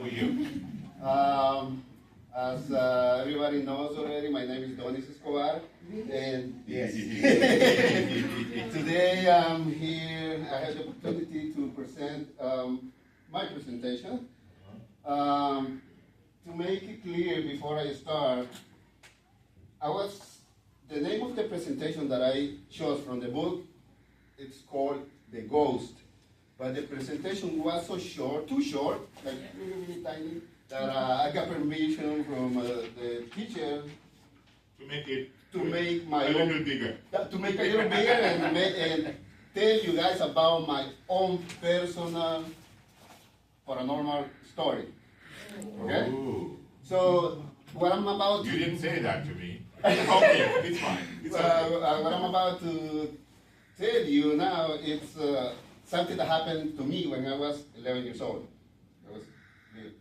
Who are you? As everybody knows already, my name is Donis Escobar, and yes, today I'm here. I have the opportunity to present my presentation. To make it clear before I start, the name of the presentation that I chose from the book. It's called The Ghost. But the presentation was so short, too short, like really tiny, that I got permission from the teacher to make my a little bigger. To make a little bigger and tell you guys about my own personal paranormal story. Okay? Ooh. So what I'm about You didn't say that to me. Okay, it's fine. It's okay. what I'm about to tell you now, it's something that happened to me when I was 11 years old. I was little.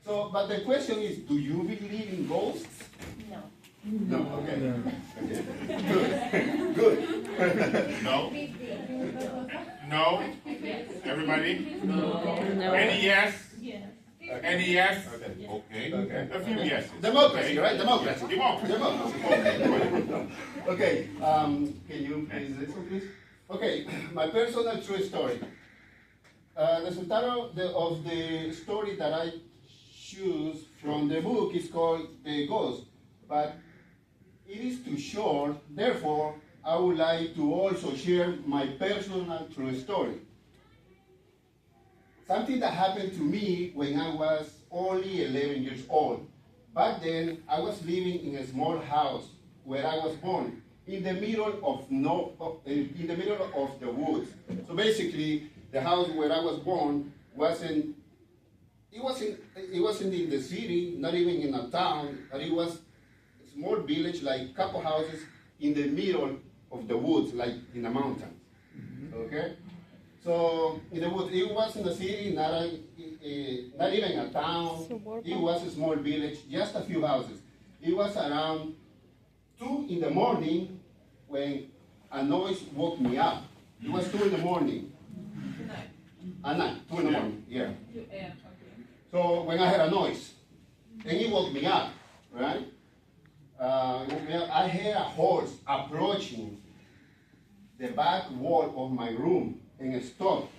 So, but the question is, do you believe in ghosts? No. No, okay. Okay. Good. No? No? Everybody? No. Any yes? Yes. Any yes? Okay. Okay. Okay. A few yeses. Democracy, right? Democracy. Democracy. Democracy. Okay, can you please listen, please? Okay, my personal true story. The result of the story that I choose from the book is called The Ghost, but it is too short, therefore I would like to also share my personal true story. Something that happened to me when I was only 11 years old. Back then, I was living in a small house where I was born, in the middle of the woods. So basically, the house where I was born wasn't in the city, not even in a town, but it was a small village, like a couple houses in the middle of the woods, like in a mountain. Okay? So in the woods, it was in the city, not even a town. It was a small village, just a few houses. It was around 2 in the morning when a noise woke me up. It was 2 in the morning. At night, 2 in the morning, yeah. So when I heard a noise, and it woke me up, right? It woke me up. I heard a horse approaching the back wall of my room and stopped.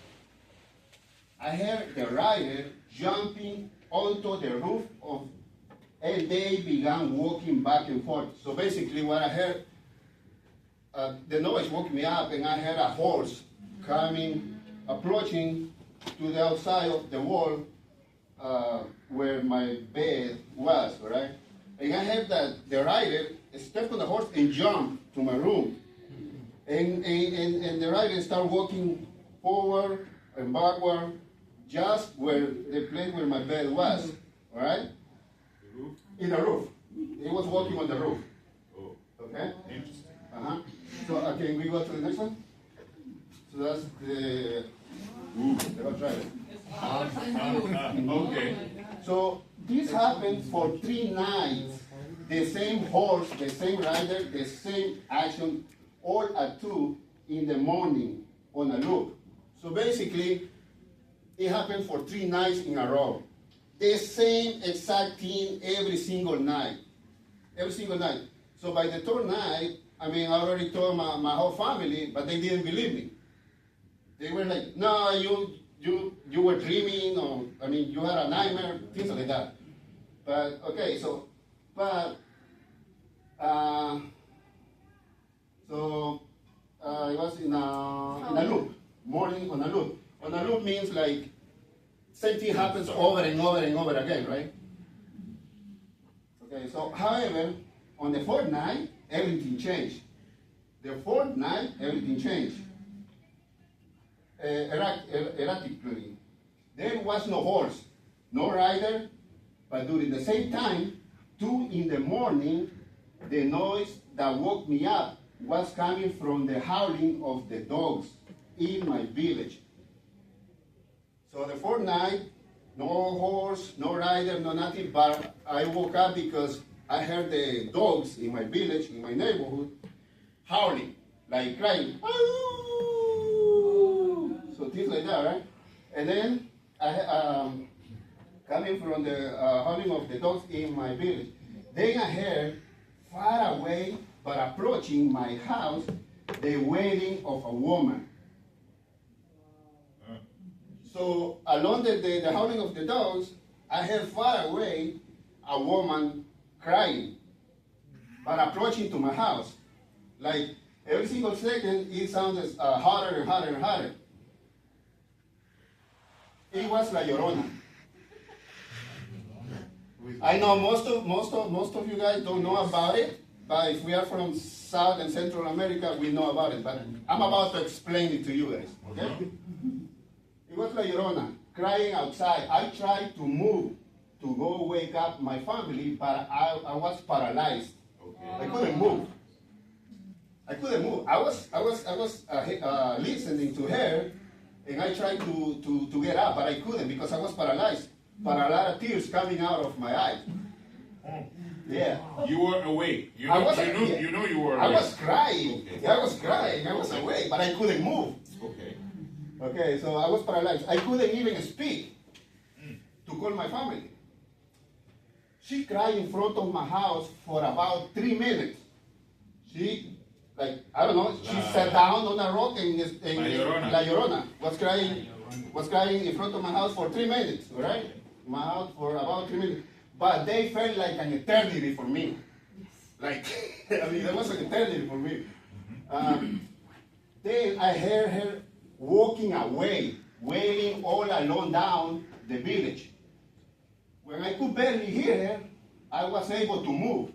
I heard the rider jumping onto the roof and they began walking back and forth. So basically what I heard, the noise woke me up and I heard a horse approaching to the outside of the wall where my bed was, right? And I heard that the rider stepped on the horse and jumped to my room. And the rider started walking forward and backward, just where the place where my bed was, all right? In the roof. He was walking on the roof. Okay? Interesting. Uh-huh. So can we go to the next one? So that's the horse rider. Okay. So this happened for 3 nights. The same horse, the same rider, the same action, all at 2 in the morning on a loop. So basically, it happened for 3 nights in a row. The same exact thing every single night. Every single night. So by the 3rd night, I already told my whole family, but they didn't believe me. They were like, no, you were dreaming, or, you had a nightmare, things like that. But, okay, it was in a loop, morning on a loop. On a loop means like, same thing happens over and over and over again, right? Okay, so however, on the 4th night, everything changed. The 4th night, everything changed. Erratically. There was no horse, no rider, but during the same time, 2 in the morning, the noise that woke me up was coming from the howling of the dogs in my village. So the 4th night, no horse, no rider, no nothing, but I woke up because I heard the dogs in my village, in my neighborhood, howling, like crying. So things like that, right? And then coming from the hauling of the dogs in my village. Then I heard far away, but approaching my house, the wailing of a woman. So along the howling of the dogs, I heard far away a woman crying, but approaching to my house. Like every single second, it sounded harder and harder and harder. It was La Llorona. I know most of you guys don't know about it, but if we are from South and Central America, we know about it. But I'm about to explain it to you guys. Okay? It was La Llorona crying outside. I tried to move to go wake up my family, but I was paralyzed. Okay. I couldn't move. I couldn't move. I was listening to her, and I tried to get up, but I couldn't because I was paralyzed. But a lot of tears coming out of my eyes. Yeah. You were awake. You I know, was- you know you were I awake. was crying. Okay. I was crying. I was awake, but I couldn't move. Okay. Okay, so I was paralyzed. I couldn't even speak to call my family. She cried in front of my house for about 3 minutes. She, like, I don't know, she sat down on a rock and La Llorona. La Llorona was crying in front of my house for 3 minutes, all right? My house for about 3 minutes. But they felt like an eternity for me. Like, I mean, that was an eternity for me. Then I heard her walking away, wailing all alone down the village. When I could barely hear her, I was able to move.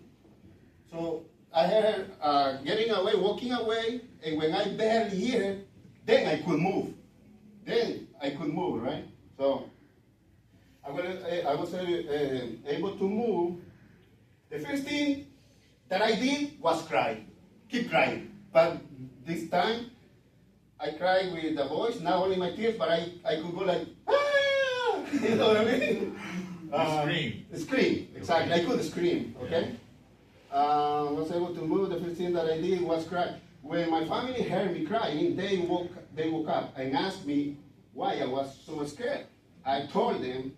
So I heard her getting away, walking away, and when I barely hear her, then I could move. Then I could move, right? So I was able to move. The first thing that I did was cry, keep crying. But this time, I cried with the voice, not only my tears, but I could go like, ah! You know what I mean? Scream. Scream, exactly. I could scream, okay? Was able to move. The first thing that I did was cry. When my family heard me crying, they woke up and asked me why I was so scared. I told them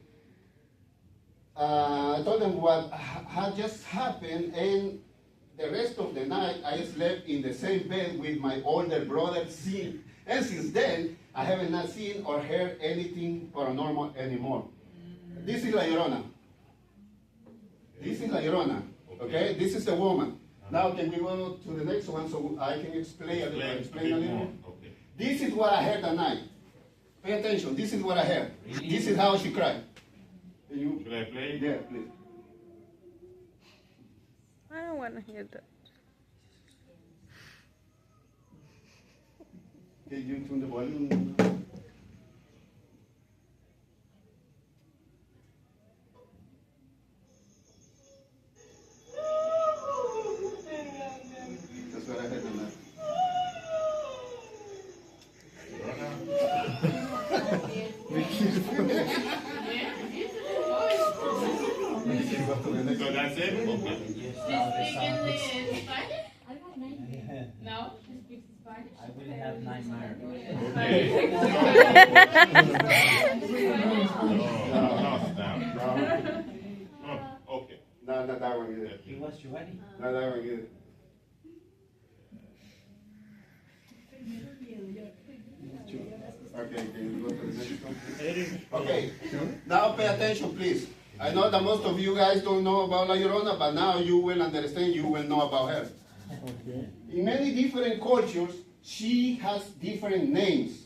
what had just happened, and the rest of the night I slept in the same bed with my older brother. And since then, I haven't not seen or heard anything paranormal anymore. This is La Llorona. This is La Llorona. Okay, this is the woman. Now can we go to the next one so I can explain a little more. bit? Okay. This is what I heard at night. Pay attention. This is what I heard. This is how she cried. Can you? Should I play? Yeah, please. I don't want to hear that. Can you tune the volume? That's what I heard at night. So that's it? Okay. No, she speaks Spanish. I will have nightmares. Okay. No, Oh, okay. No, not that one either. He was ready. Not that one either. Okay, can you go to the next one? Okay, now pay attention, please. I know that most of you guys don't know about La Llorona, but now you will understand, you will know about her. In many different cultures, she has different names,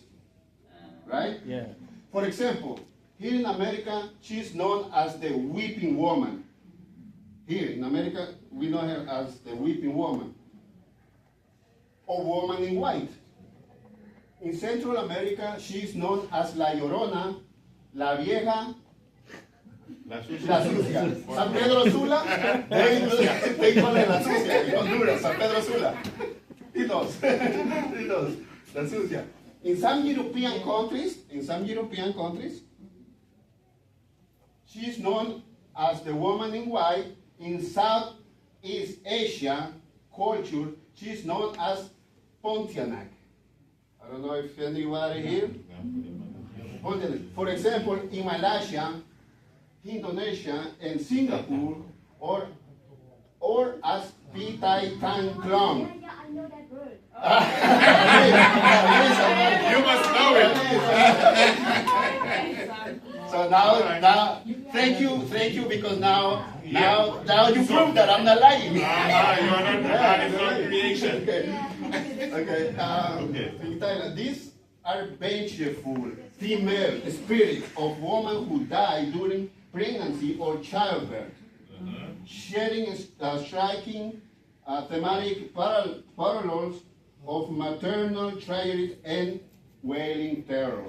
right? Yeah. For example, here in America, she's known as the weeping woman. Here in America, we know her as the weeping woman, or woman in white. In Central America, she's known as La Llorona, La Vieja, La La Sucia. San Pedro Sula, they call her La Sucia in Honduras, San Pedro Sula. He knows. He knows. La Sucia. In some European countries, she's known as the woman in white. In Southeast Asia culture, she's known as Pontianak. I don't know if anybody here. Pontianak. For example, in Malaysia, Indonesia, and Singapore, or as Pitai Tan Klong. Yeah, I know that word. You must know it. So now, thank you, because now you prove that I'm not lying. You are not, that is not creation. Okay. In Thailand, these are vengeful female spirits of women who die during pregnancy or childbirth, sharing striking thematic parallels of maternal tragedy and wailing terror.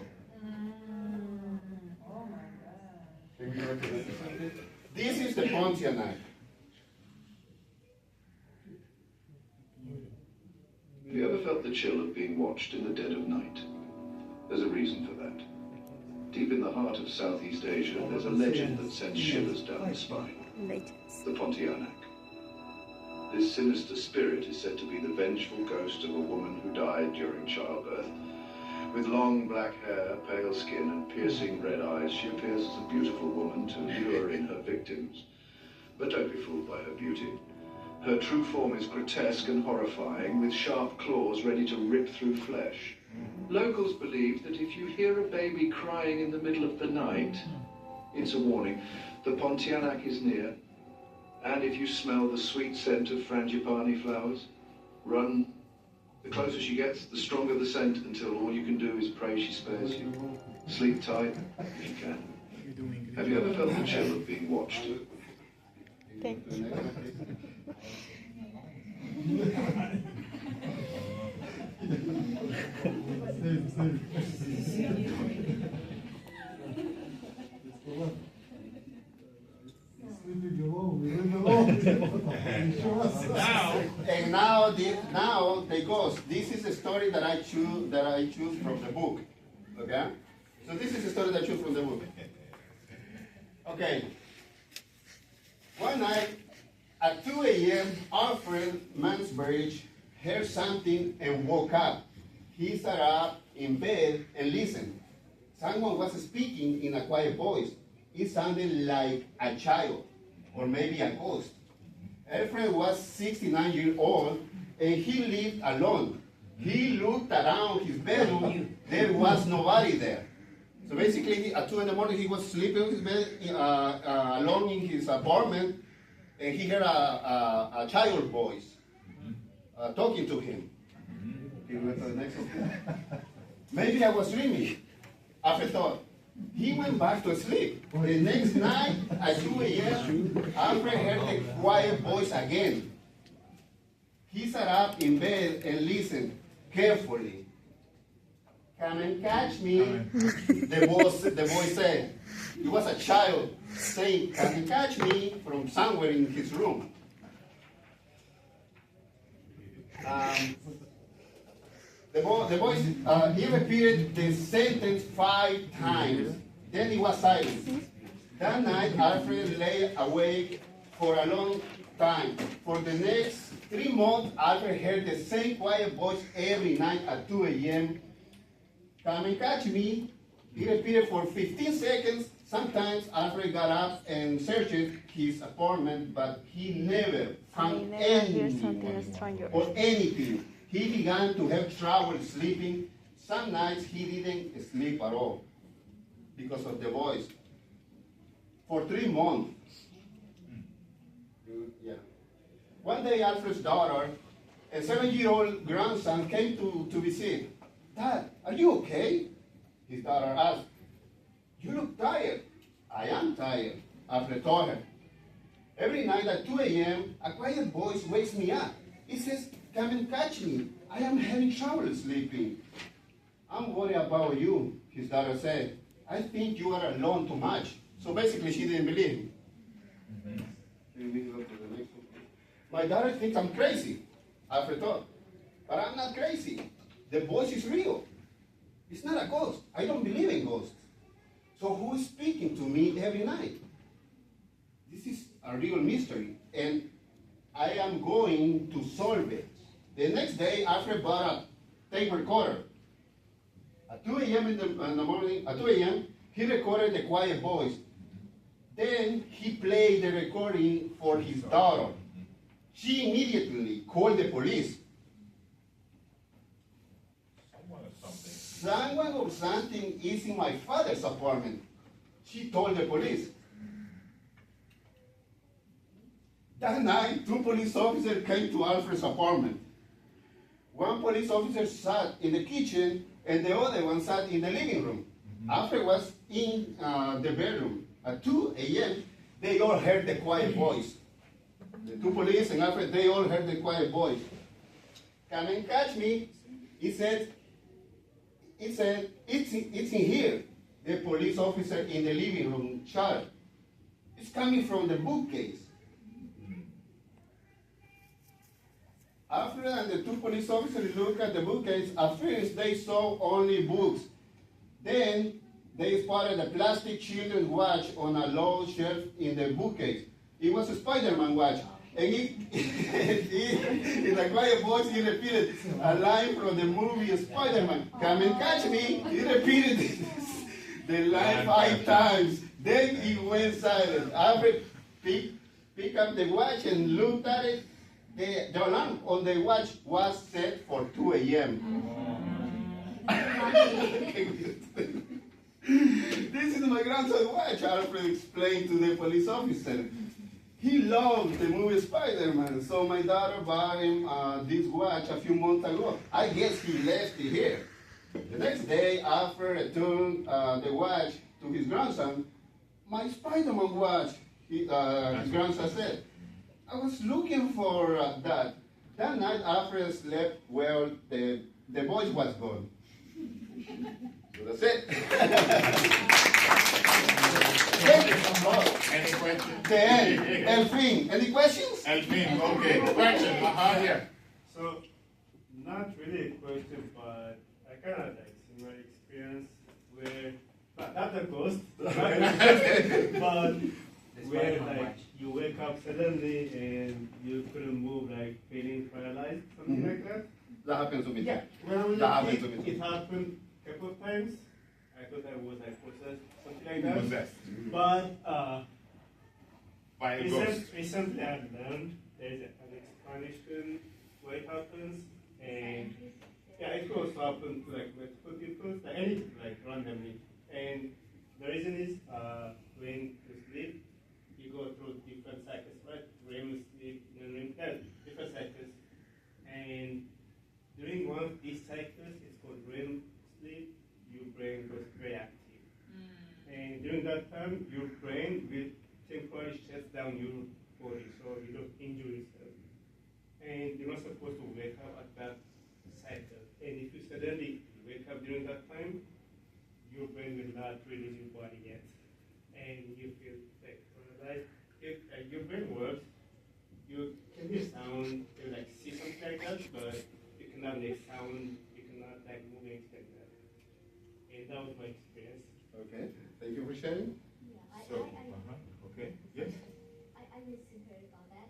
This is the Pontianak. Have you ever felt the chill of being watched in the dead of night? There's a reason for that. Deep in the heart of Southeast Asia, there's a legend that sends shivers down the spine. The Pontianak. This sinister spirit is said to be the vengeful ghost of a woman who died during childbirth. With long black hair, pale skin, and piercing red eyes, she appears as a beautiful woman to lure in her victims. But don't be fooled by her beauty. Her true form is grotesque and horrifying, with sharp claws ready to rip through flesh. Locals believe that if you hear a baby crying in the middle of the night, it's a warning. The Pontianak is near. And if you smell the sweet scent of frangipani flowers, run. The closer she gets, the stronger the scent, until all you can do is pray she spares you. Sleep tight if you can. Have you ever felt the chill of being watched? Thank you. Now the ghost. This is the story that I choose from the book. Okay? So this is the story that I choose from the book. Okay. One night at 2 a.m., Alfred Mansbridge heard something and woke up. He sat up in bed and listened. Someone was speaking in a quiet voice. It sounded like a child, or maybe a ghost. Alfred was 69 years old, and he lived alone. He looked around his bedroom. There was nobody there. So basically, at 2 in the morning, he was sleeping in his bed alone in his apartment, and he heard a child voice talking to him. Maybe I was dreaming. After thought, he went back to sleep. The next night at 2 a.m., Alfred heard the quiet voice again. He sat up in bed and listened carefully. Come and catch me, the voice said. It was a child saying, come and catch me, from somewhere in his room. The voice, he repeated the sentence 5 times. Then he was silent. That night, Alfred lay awake for a long time. For the next 3 months, Alfred heard the same quiet voice every night at 2 a.m. Come and catch me. He repeated for 15 seconds. Sometimes Alfred got up and searched his apartment, but he never found anyone or anything. He began to have trouble sleeping. Some nights he didn't sleep at all because of the voice. For 3 months. Yeah. One day Alfred's daughter, a 7-year-old grandson, came to visit. Dad, are you okay? His daughter asked. You look tired. I am tired, Alfred told her. Every night at 2 a.m., a quiet voice wakes me up. It says, come and catch me. I am having trouble sleeping. I'm worried about you, his daughter said. I think you are alone too much. So basically, she didn't believe him. My daughter thinks I'm crazy, Alfred thought. But I'm not crazy. The voice is real. It's not a ghost. I don't believe in ghosts. So who is speaking to me every night? This is a real mystery, and I am going to solve it. The next day, Alfred bought a tape recorder. At 2 a.m. in the morning, at 2 a.m., he recorded the quiet voice. Then he played the recording for his daughter. She immediately called the police. Someone or something is in my father's apartment. She told the police. That night, 2 police officers came to Alfred's apartment. One police officer sat in the kitchen and the other one sat in the living room. Alfred was in the bedroom. At 2 a.m., they all heard the quiet voice. The 2 police and Alfred, they all heard the quiet voice. Come and catch me. He said, it's in here. The police officer in the living room shouted. It's coming from the bookcase. Alfred and the 2 police officers looked at the bookcase. At first, they saw only books. Then, they spotted a plastic children's watch on a low shelf in the bookcase. It was a Spider-Man watch. And in a quiet voice, he repeated a line from the movie Spider-Man. Come and catch me. He repeated the line 5 times. Then he went silent. Alfred picked up the watch and looked at it. The alarm on the watch was set for 2 a.m. This is my grandson's watch, Alfred explained to the police officer. He loved the movie Spider-Man, so my daughter bought him this watch a few months ago. I guess he left it here. The next day, Alfred returned the watch to his grandson. My Spider-Man watch, his grandson said. I was looking for that. That night, Alfred slept well. The voice was gone. So that's it. Any questions? The end. El fin. Any questions? El fin, okay. Question, here. So, not really a question, but I kind of like similar experience where, not the ghost, but where like you wake up suddenly and you couldn't move, like feeling paralyzed, something like that. That happens to me. Yeah, well, That happened to me. it happened a couple of times. I thought I was like possessed, something like that. Possessed. But By a ghost. recently I learned there's an explanation why it happens, and yeah, it could also happen to like multiple people, like anything, like randomly. And the reason is when you sleep, you go through different cycles, right? REM sleep, non-REM, different cycles. And during one of these cycles, it's called REM sleep, your brain goes very active. And during that time, your brain will temporarily shut down your body, so you don't injure yourself. And you're not supposed to wake up at that cycle. And if you suddenly wake up during that time, your brain will not release your body yet. And you feel like paralyzed. If your brain works, you can hear sound, you like see something like that, but you cannot make sound, you cannot like move anything like that. And that was my experience. Okay. Thank you for sharing. So, okay. Yes?